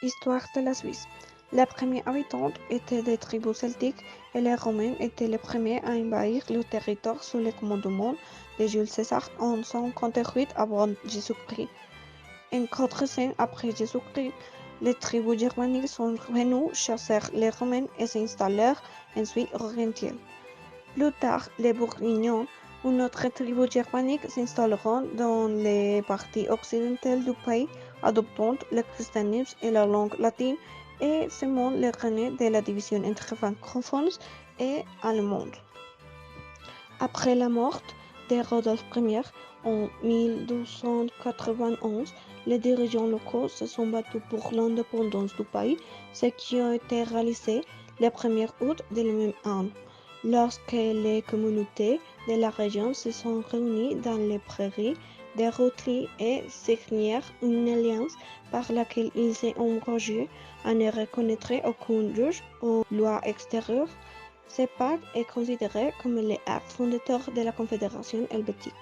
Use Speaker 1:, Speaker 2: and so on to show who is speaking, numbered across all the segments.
Speaker 1: Histoire de la Suisse. Les premiers habitants étaient des tribus celtiques et les Romains étaient les premiers à envahir le territoire sous le commandement de Jules César en 158 avant Jésus-Christ. En 400 après Jésus-Christ, les tribus germaniques sont venues chasser les Romains et s'installèrent ensuite orientales. Plus tard, les Bourguignons, une autre tribu germanique, s'installeront dans les parties occidentales du pays, adoptant le christianisme et la langue latine et semant les graines de la division entre francophones et allemands. Après la mort de Rodolphe I en 1291, les dirigeants locaux se sont battus pour l'indépendance du pays, ce qui a été réalisé le 1er août de la même année, lorsque les communautés de la région se sont réunies dans les prairies de Rutli et signèrent une alliance par laquelle ils s'est engagé à ne reconnaître aucun juge ou loi extérieure. Ce pacte est considéré comme l'acte fondateur de la Confédération helvétique.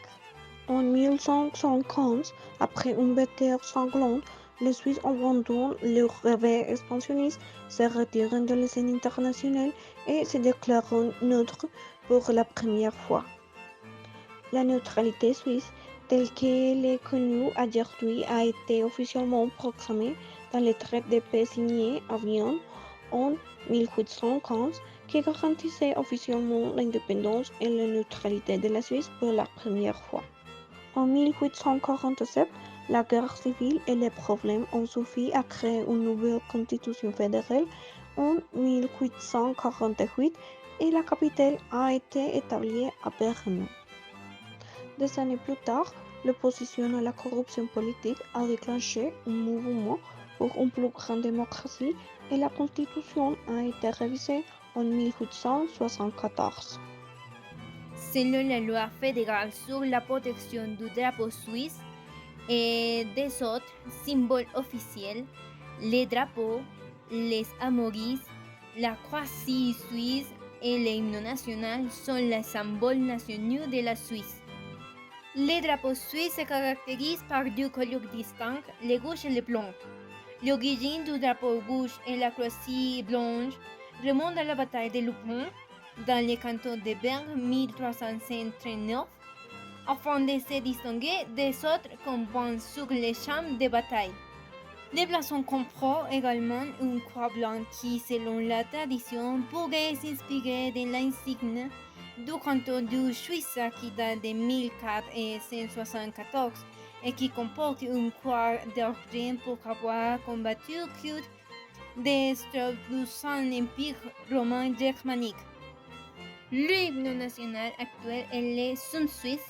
Speaker 1: En 1515, après une bataille sanglante, les Suisses abandonnent leur rêve expansionniste, se retirent de la scène internationale et se déclarent neutres pour la première fois. La neutralité suisse, telle qu'elle est connue aujourd'hui, a été officiellement proclamée dans le traité de paix signé à Vienne en 1815, qui garantissait officiellement l'indépendance et la neutralité de la Suisse pour la première fois. En 1847, la guerre civile et les problèmes ont suffi à créer une nouvelle constitution fédérale en 1848 et la capitale a été établie à Berlin. Des années plus tard, l'opposition à la corruption politique a déclenché un mouvement pour une plus grande démocratie et la constitution a été révisée en 1874.
Speaker 2: Selon la loi fédérale sur la protection du drapeau suisse et des autres symboles officiels, les drapeaux, les amoris, la croix-scie suisse et l'hymne national sont les symboles nationaux de la Suisse. Les drapeaux suisses se caractérisent par deux couleurs distinctes, le rouge et le blanc. L'origine du drapeau rouge et la croix-scie blanche remonte à la bataille de Lupon dans le canton de Berne 1339, afin de se distinguer des autres combats sur les champs de bataille. Les blason comprend également une croix blanche qui, selon la tradition, pourrait s'inspirer de l'insigne du canton du Suisse qui date de 1474 et qui comporte une croix d'argent pour avoir combattu Kurt destructeur du Empire romain germanique. L'hymne national actuel est le Sun Suisse,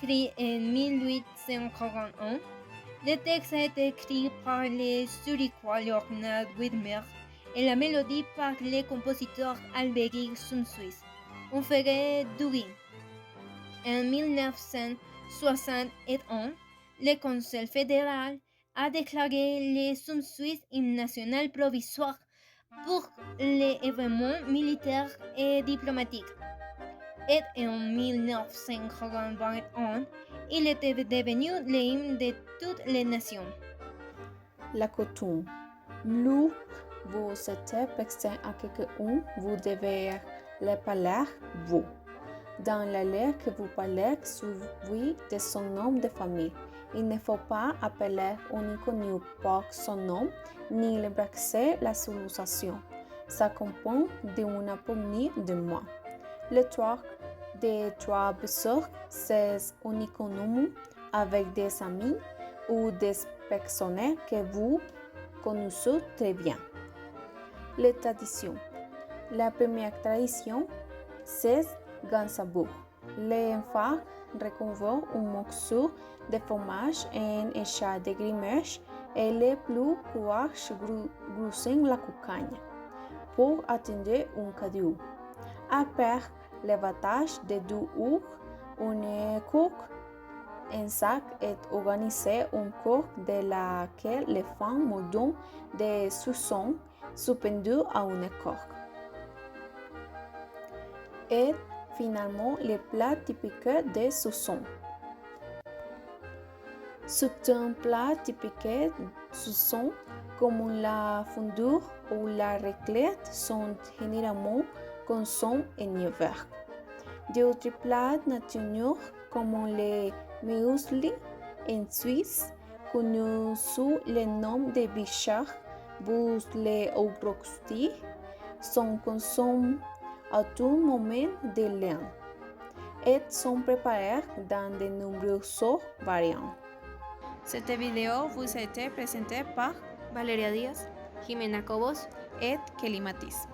Speaker 2: créé en 1841. Le texte a été écrit par le Zurichois Leonard Widmer et la mélodie par le compositeur Albéric Sunsuisse, un frère d'Uri. En 1961, le Conseil fédéral a déclaré le Sunsuisse hymne national provisoire pour les événements militaires et diplomatiques. Et en 1921, il était devenu l'hymne de toutes les nations.
Speaker 3: La coutume. Lu vous êtes vexé à quelqu'un, vous devez le parler vous. Dans la lettre que vous parlez, suivi de son nom de famille. Il ne faut pas appeler un inconnu par son nom, ni le brasser la salutation. Ça comprend d'une poignée de mots. Le truc de trois besoins, c'est un inconnu avec des amis ou des personnes que vous connaissez très bien. Les traditions. La première tradition, c'est Gansabur. Les enfants recouvrent un morceau de fromage en échat de grimace et les plus proches groussent la cocagne pour attendre un cadeau. Après l'abattage de 2 heures, une coque en sac est organisée en cours de laquelle les femmes mordent des suçons suspendus à une corde. Et finalement, les plats typiques des Soissons. C'est un plat typique Sousson comme la fondue ou la raclette, sont généralement consommés en hiver. D'autres plats nationaux comme les muesli en Suisse, connus sous le nom de bichard, bousles ou rosti, sont consommés à tout moment de l'année et sont préparés dans de nombreuses variantes.
Speaker 4: Cette vidéo vous a été présentée par Valeria Díaz, Jimena Cobos et Kelly Matisse.